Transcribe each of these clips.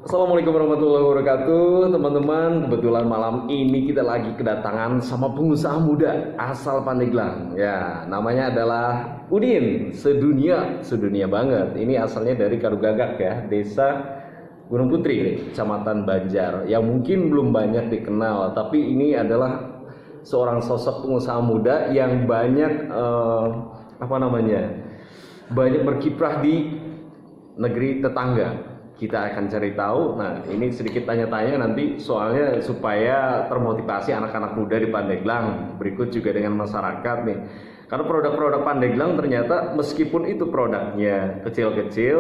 Assalamualaikum warahmatullahi wabarakatuh, teman-teman. Kebetulan malam ini kita lagi kedatangan sama pengusaha muda asal Pandeglang. Ya, namanya adalah Udin. Sedunia banget. Ini asalnya dari Karugagak ya, Desa Gunung Putri, Kecamatan Banjar. Yang mungkin belum banyak dikenal, tapi ini adalah seorang sosok pengusaha muda yang banyak banyak berkiprah di negeri tetangga. Kita akan cari tahu. Nah, ini sedikit tanya-tanya nanti soalnya supaya termotivasi anak-anak muda di Pandeglang. Berikut juga dengan masyarakat nih. Karena produk-produk Pandeglang ternyata meskipun itu produknya kecil-kecil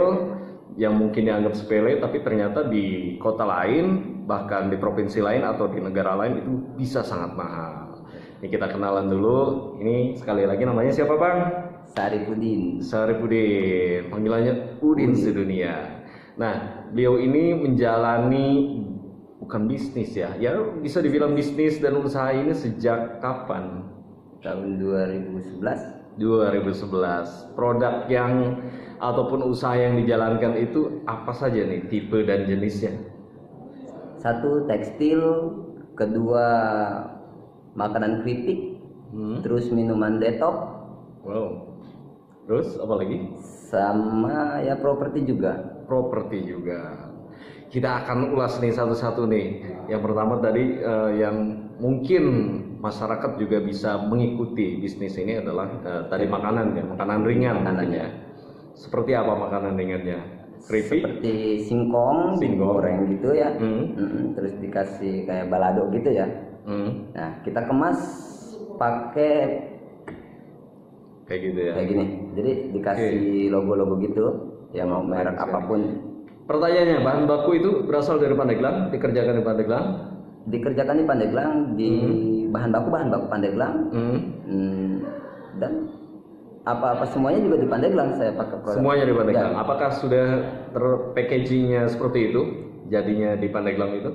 yang mungkin dianggap sepele, tapi ternyata di kota lain, bahkan di provinsi lain atau di negara lain itu bisa sangat mahal. Ini kita kenalan dulu. Ini sekali lagi namanya siapa, Bang? Saripudin. Saripudin. Panggilannya Udin Sedunia. Nah, beliau ini menjalani bukan bisnis ya bisa dibilang bisnis dan usaha ini sejak kapan? Tahun 2011. 2011. Produk yang ataupun usaha yang dijalankan itu apa saja nih tipe dan jenisnya? Satu tekstil, kedua makanan keripik, terus minuman detox. Wow. Terus apa lagi? Sama ya properti juga. Kita akan ulas nih satu-satu nih. Yang pertama tadi yang mungkin masyarakat juga bisa mengikuti bisnis ini adalah tadi makanan ya, makanan ringan makanannya. Seperti apa makanan ringannya? Keripik? Seperti singkong digoreng gitu ya. Terus dikasih kayak balado gitu ya. Nah, kita kemas pakai kayak gitu ya. Kayak gini. Jadi dikasih logo-logo gitu. Ya mau merek apapun. Pertanyaannya, bahan baku itu berasal dari Pandeglang, dikerjakan di Pandeglang? Dikerjakan di Pandeglang, di bahan baku Pandeglang. Dan apa-apa semuanya juga di Pandeglang saya pakai produk. Semuanya di Pandeglang. Ya. Apakah sudah terpackagingnya seperti itu? Jadinya di Pandeglang itu?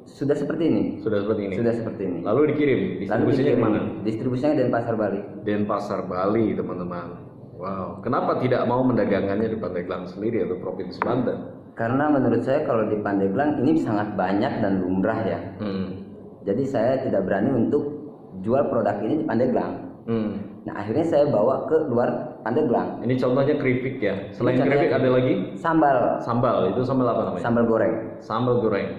Sudah seperti ini. Sudah seperti ini. Lalu dikirim. Distribusinya kemana? Distribusinya Denpasar Bali. Denpasar Bali, teman-teman. Wow, kenapa tidak mau mendagangkannya di Pandeglang sendiri atau Provinsi Banten? Karena menurut saya kalau di Pandeglang ini sangat banyak dan lumrah ya. Jadi saya tidak berani untuk jual produk ini di Pandeglang. Nah akhirnya saya bawa ke luar Pandeglang. Ini contohnya keripik ya. Selain keripik ada lagi? Sambal. Itu sambal apa namanya? Sambal goreng.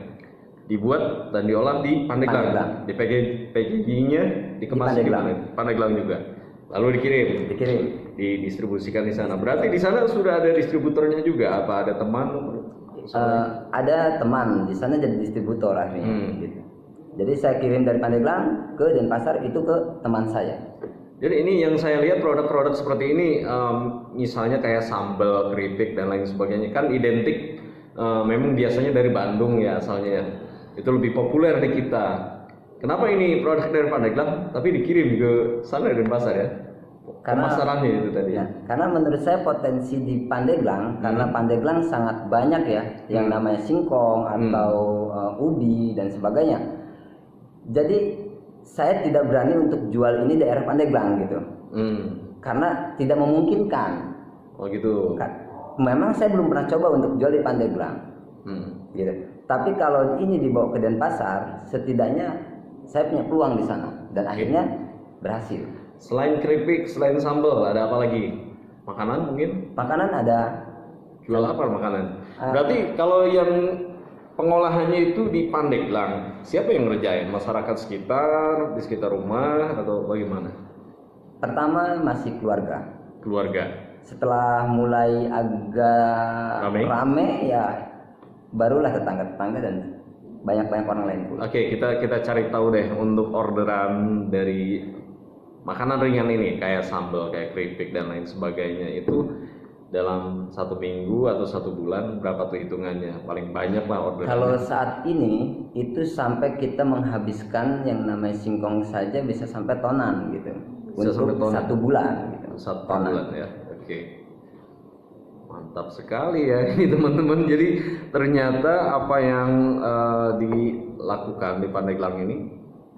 Dibuat dan diolah di Pandeglang. Di packagingnya dikemas di Pandeglang juga. Lalu dikirim. Didistribusikan di sana. Berarti di sana sudah ada distributornya juga? Apa ada teman? Ada teman di sana jadi distributor akhirnya. Gitu. Jadi saya kirim dari Pandeglang ke Denpasar itu ke teman saya. Jadi ini yang saya lihat produk-produk seperti ini, misalnya kayak sambal, keripik dan lain sebagainya kan identik. Memang biasanya dari Bandung ya asalnya ya. Itu lebih populer di kita. Kenapa ini produk dari Pandeglang tapi dikirim ke sana Denpasar ya? Pemasarannya itu tadi. Ya, karena menurut saya potensi di Pandeglang, karena Pandeglang sangat banyak ya yang namanya singkong atau ubi dan sebagainya. Jadi saya tidak berani untuk jual ini daerah Pandeglang gitu. Karena tidak memungkinkan. Oh gitu. Memang saya belum pernah coba untuk jual di Pandeglang. Gitu. Tapi kalau ini dibawa ke Denpasar, setidaknya saya punya peluang di sana dan akhirnya berhasil. Selain keripik, selain sambal, ada apa lagi? Makanan mungkin? Makanan ada. Jual apa makanan? Berarti kalau yang pengolahannya itu di Pandeglang, siapa yang ngerjain? Masyarakat sekitar, di sekitar rumah atau bagaimana? Pertama masih keluarga. Setelah mulai agak rame ya barulah tetangga-tetangga dan banyak orang lain pula. Oke, kita cari tahu deh untuk orderan dari makanan ringan ini kayak sambal, kayak keripik dan lain sebagainya itu dalam 1 minggu atau 1 bulan berapa tuh hitungannya? Paling banyak lah orderan. Kalau saat ini itu sampai kita menghabiskan yang namanya singkong saja bisa sampai tonan gitu. Untuk 1 bulan gitu. 1 bulan ya. Oke. Mantap sekali ya ini teman-teman. Jadi ternyata apa yang dilakukan di Pandeglang ini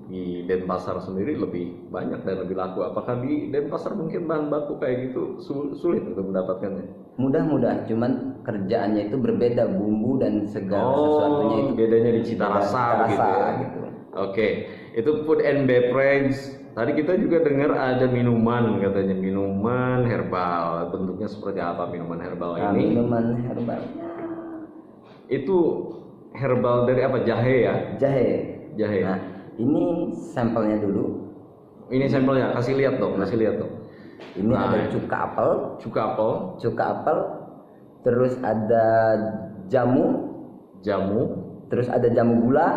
di Denpasar sendiri lebih banyak dan lebih laku. Apakah di Denpasar mungkin bahan baku kayak gitu sulit untuk mendapatkannya? Mudah-mudah, cuman kerjaannya itu berbeda, bumbu dan segala sesuatunya itu bedanya di cita rasa begitu ya. gitu. Oke, itu food and beverage. Tadi kita juga dengar ada minuman, katanya minuman herbal. Bentuknya seperti apa minuman herbal Nah, ini? minuman herbalnya Itu herbal dari apa? Jahe ya? jahe. Jahe. Nah, ini sampelnya dulu. Ini sampelnya, kasih lihat dong, kasih lihat dong. Ini ada cuka apel, Cuka apel, terus ada jamu, terus ada jamu gula,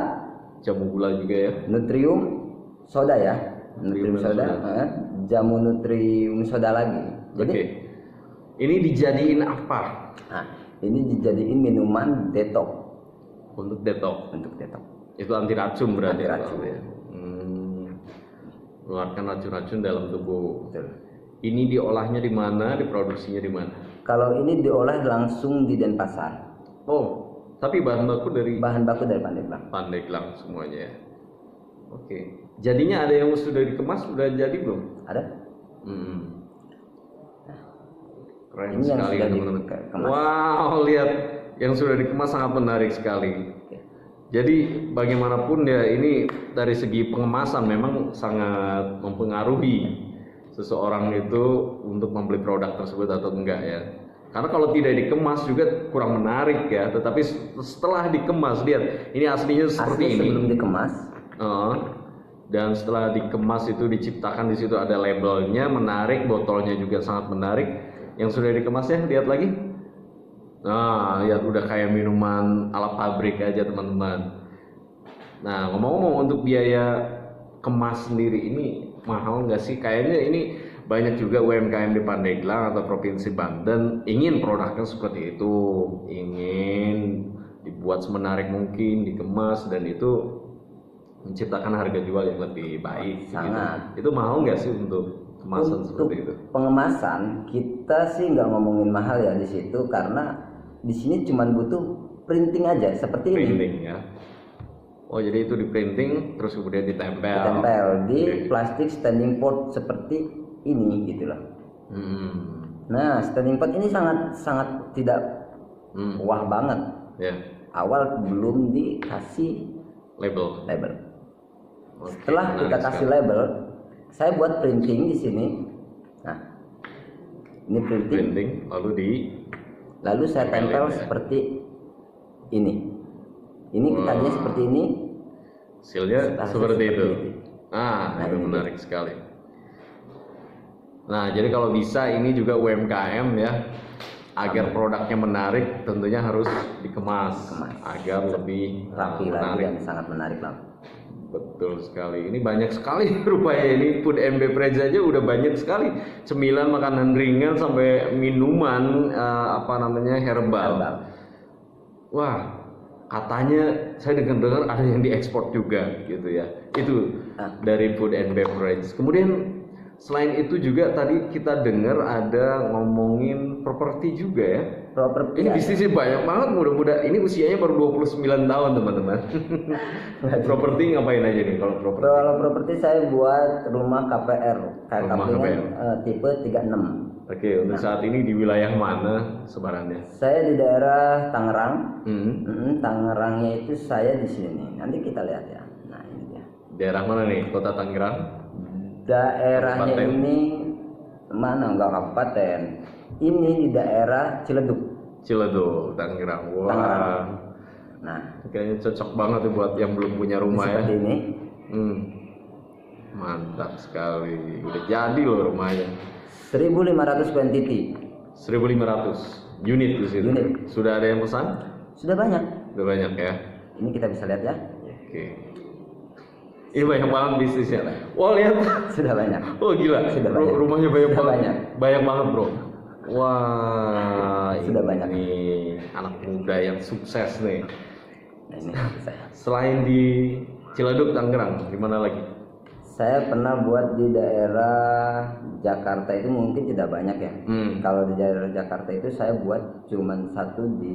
juga ya. nutrium soda ya, Nutrium soda, soda. jamu nutrium soda lagi. Jadi, Oke. Ini dijadiin apa? nah, ini dijadiin minuman detox. Untuk detox. Untuk detox. Itu anti racun berarti. Anti racun. Ya. Mengeluarkan racun-racun dalam tubuh. Betul. Ini diolahnya di mana? Diproduksinya di mana? Kalau ini diolah langsung di Denpasar. Oh, tapi bahan baku dari Bahan baku dari Pandeglang. Pandeglang semuanya ya. Oke. Jadinya ada yang sudah dikemas, sudah jadi belum? Ada? Keren Ini yang sekali sudah teman-teman. dikemas. Wow, lihat yang sudah dikemas sangat menarik sekali. Oke. Jadi bagaimanapun ya ini dari segi pengemasan memang sangat mempengaruhi seseorang itu untuk membeli produk tersebut atau enggak ya. Karena kalau tidak dikemas juga kurang menarik ya. Tetapi setelah dikemas, lihat ini aslinya seperti Asli ini. sebelum dikemas. Dan setelah dikemas itu diciptakan di situ ada labelnya, menarik, botolnya juga sangat menarik. Yang sudah dikemasnya lihat lagi. Nah, lihat udah kayak minuman ala pabrik aja teman-teman. Nah, ngomong-ngomong untuk biaya kemas sendiri ini mahal nggak sih? Kayaknya ini banyak juga UMKM di Pandeglang atau Provinsi Banten ingin produknya seperti itu, ingin dibuat semenarik mungkin, dikemas dan itu menciptakan harga jual yang lebih baik. Sangat. Gitu. Itu mahal nggak sih untuk kemasan seperti itu? Pengemasan kita sih nggak ngomongin mahal ya di situ karena di sini cuma butuh printing aja seperti Printing ini. ya. Oh, jadi itu di printing terus kemudian ditempel. Ditempel di plastik standing pot seperti ini gitu loh. Nah, standing pot ini sangat tidak wah banget. Ya. Awal belum dikasih Label. Oke, Setelah menarik kita kasih sekali. label, saya buat printing di sini. Nah, ini printing. Lalu saya tempel ya. seperti ini. Ini tadinya seperti ini. Hasilnya seperti itu. Nah, Itu ini menarik sekali. Nah, jadi kalau bisa ini juga UMKM ya, agar produknya menarik tentunya harus dikemas. Agar lebih Rapi lagi menarik. dan sangat menarik lah. Betul sekali. Ini banyak sekali rupanya ini food and beverage aja udah banyak sekali. Cemilan, makanan ringan sampai minuman herbal. Wah, katanya saya dengar ada yang diekspor juga gitu ya. Itu dari food and beverage. Kemudian selain itu juga tadi kita dengar ada ngomongin properti juga ya. Properti Ini bisnisnya banyak banget, mudah-mudahan ini usianya baru 29 tahun teman-teman. Properti ngapain aja nih kalau properti? Kalau properti saya buat rumah KPR, Rumah KPR. Tipe 36. Oke, untuk saat ini di wilayah mana sebarannya? Saya di daerah Tangerang. Tangerangnya itu saya di sini. Nanti kita lihat ya. Nah, ini dia. Daerah mana nih? Kota Tangerang? Daerahnya Kabupaten. ini mana? Enggak kabupaten. Ini di daerah Ciledug. Ciledug, Tangerang. Wah. Tangerang. Nah, Kayaknya cocok banget tuh buat yang belum punya rumah ya. seperti ini. Mantap sekali. Udah jadi loh rumahnya. 1.500 quantity. 1.500 unit di situ. Unit. Sudah ada yang pesan? Sudah banyak. Sudah banyak ya. Ini kita bisa lihat ya. Oke. Ini banyak banget bisnisnya. Wah, lihat. Sudah banyak. Oh, gila. Sudah banyak. Rumahnya banyak Sudah banget. banyak. Banyak banget, Bro. Wah, Sudah banyak. Ini anak muda yang sukses nih. Nah, ini saya. Selain di Ciledug, Tangerang, di mana lagi? Saya pernah buat di daerah Jakarta itu mungkin tidak banyak ya. Kalau di daerah Jakarta itu saya buat cuman satu di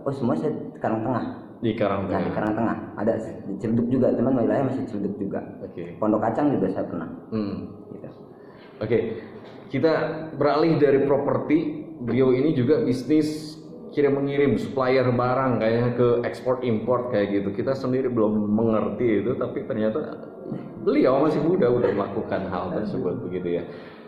oh semua saya Karang Tengah. Di Nah di Karangtengah. Karang Tengah ada di Ciledug juga, teman wilayah masih Ciledug juga. Oke. Pondok Kacang juga saya pernah. Gitu. Oke, kita beralih dari properti. Beliau ini juga bisnis kirim mengirim supplier barang kayaknya ke ekspor import kayak gitu. Kita sendiri belum mengerti itu, tapi ternyata beliau masih muda udah melakukan hal tersebut begitu ya.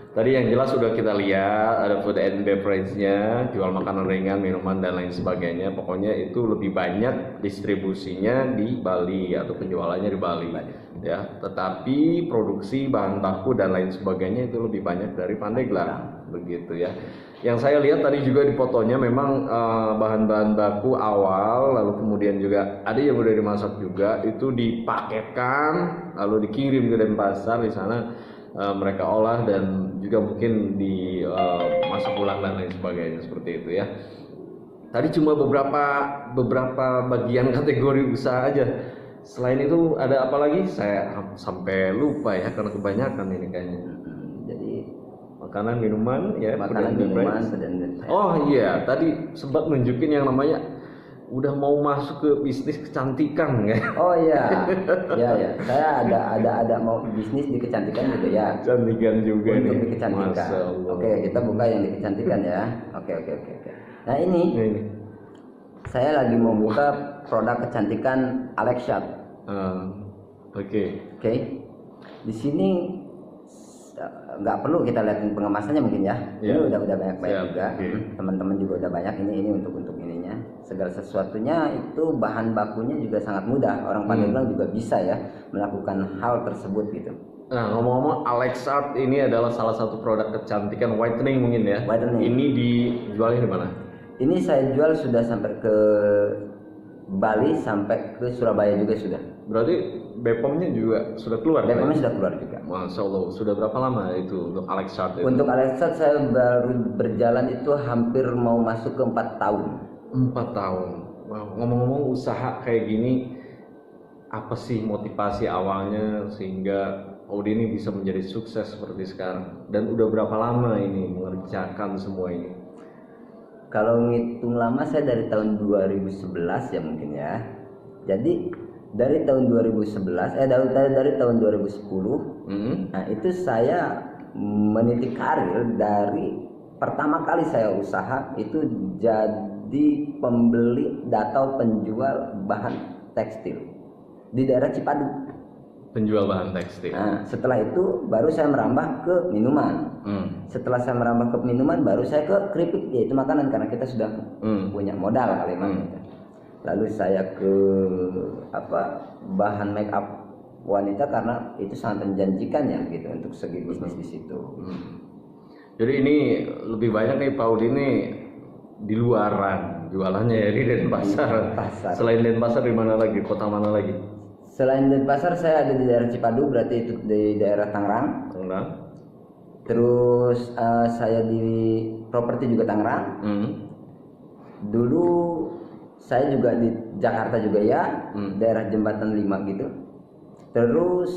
Tadi yang jelas sudah kita lihat ada food and beverage-nya, jual makanan ringan, minuman dan lain sebagainya. Pokoknya itu lebih banyak distribusinya di Bali atau penjualannya di Bali. Ya, tetapi produksi bahan baku dan lain sebagainya itu lebih banyak dari Pandeglang begitu ya. Yang saya lihat tadi juga di fotonya memang bahan-bahan baku awal, lalu kemudian juga ada yang udah dimasak juga, itu dipaketkan lalu dikirim ke Denpasar. Di sana mereka olah dan juga mungkin masak ulang dan lain sebagainya seperti itu ya. Tadi cuma beberapa bagian kategori usaha aja. Selain itu ada apa lagi? Saya sampai lupa ya karena kebanyakan ini kayaknya. Jadi Makanan, minuman ya. makanan, food and minuman, beverage. Oh iya, tadi sempat nunjukin yang namanya udah mau masuk ke bisnis kecantikan ya. Oh iya, ya. Saya ada mau bisnis di kecantikan gitu ya. Kecantikan juga Untuk nih. di kecantikan. Masya Allah. Oke, kita buka yang di kecantikan ya. Oke. Nah ini Ini. saya lagi mau buka produk kecantikan Alexshot. Oke. Oke. Di sini nggak perlu kita lihat pengemasannya mungkin ya. Ya. Ini udah banyak Siap, juga. oke. Teman-teman juga udah banyak ini untuk ininya. Segala sesuatunya itu bahan bakunya juga sangat mudah. Orang Pandeglang juga bisa ya melakukan hal tersebut gitu. Nah, ngomong-ngomong, Alexshot ini adalah salah satu produk kecantikan whitening mungkin ya. Whitening. Ini dijualnya di mana? Ini saya jual sudah sampai ke Bali, sampai ke Surabaya juga sudah. Berarti BPOM-nya juga sudah keluar? BPOM-nya Pak? sudah keluar juga. Masya Allah, sudah berapa lama itu untuk Alexshot itu? Untuk Alexshot saya baru berjalan itu hampir mau masuk ke 4 tahun. 4 tahun. Wow. Ngomong-ngomong usaha kayak gini, apa sih motivasi awalnya sehingga Audi ini bisa menjadi sukses seperti sekarang? Dan udah berapa lama ini mengerjakan semua ini? Kalau ngitung lama saya dari tahun 2011 ya mungkin ya. Jadi dari tahun 2011 dari tahun 2010 nah itu saya meniti karir dari pertama kali saya usaha itu jadi pembeli atau penjual bahan tekstil di daerah Cipadu. Penjual bahan tekstil. Nah, setelah itu baru saya merambah ke minuman. Setelah saya merambah ke minuman, baru saya ke keripik, yaitu makanan karena kita sudah punya modal kali gitu. Lalu saya ke bahan make up wanita karena itu sangat menjanjikan ya gitu untuk segi bisnis di situ. Jadi ini lebih banyak nih Paul ini di luaran jualannya ya di Denpasar. Selain Denpasar di mana lagi? Kota mana lagi? Selain Denpasar saya ada di daerah Cipadu, berarti itu di daerah Tangerang. Terus saya di properti juga Tangerang. Dulu saya juga di Jakarta juga ya, daerah Jembatan 5 gitu. Terus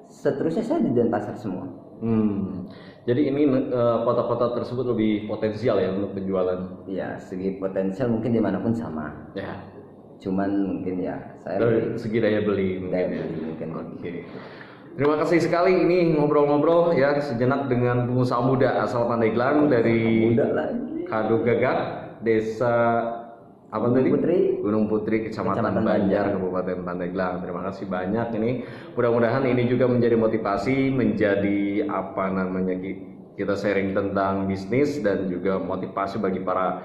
seterusnya saya di Denpasar semua. Jadi ini kota-kota tersebut lebih potensial ya untuk penjualan. Ya, segi potensial mungkin dimanapun sama. Ya. Cuman mungkin ya saya Dari segi daya beli mungkin. Oke. Terima kasih sekali ini ngobrol-ngobrol ya sejenak dengan pengusaha muda asal Pandeglang dari Kado Gagak, Desa apa tadi? Gunung Putri, Kecamatan Banjar, Kabupaten Pandeglang. Terima kasih banyak ini. Mudah-mudahan ini juga menjadi motivasi, menjadi kita sharing tentang bisnis dan juga motivasi bagi para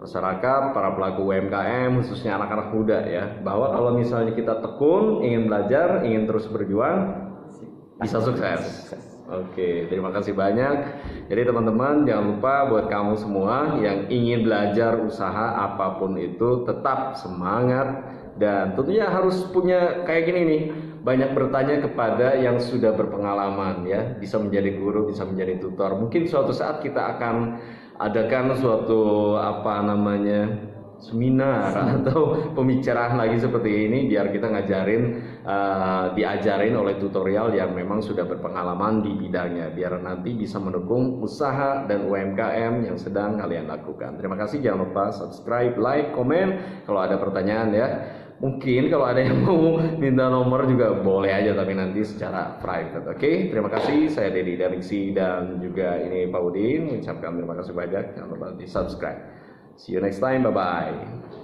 masyarakat, para pelaku UMKM, khususnya anak-anak muda ya, bahwa kalau misalnya kita tekun, ingin belajar, ingin terus berjuang, bisa sukses. Oke, terima kasih banyak. Jadi teman-teman jangan lupa buat kamu semua yang ingin belajar usaha apapun itu, tetap semangat dan tentunya harus punya kayak gini nih, banyak bertanya kepada yang sudah berpengalaman ya, bisa menjadi guru, bisa menjadi tutor. Mungkin suatu saat kita akan adakan suatu seminar atau pembicaraan lagi seperti ini, biar kita diajarin oleh tutorial yang memang sudah berpengalaman di bidangnya, biar nanti bisa mendukung usaha dan UMKM yang sedang kalian lakukan. Terima kasih, jangan lupa subscribe, like, komen kalau ada pertanyaan ya. Mungkin kalau ada yang mau minta nomor juga boleh aja, tapi nanti secara private. Oke, terima kasih. Saya Dedi Dariksi dan juga ini Pak Udin mengucapkan terima kasih banyak. Jangan lupa di subscribe. See you next time. Bye bye.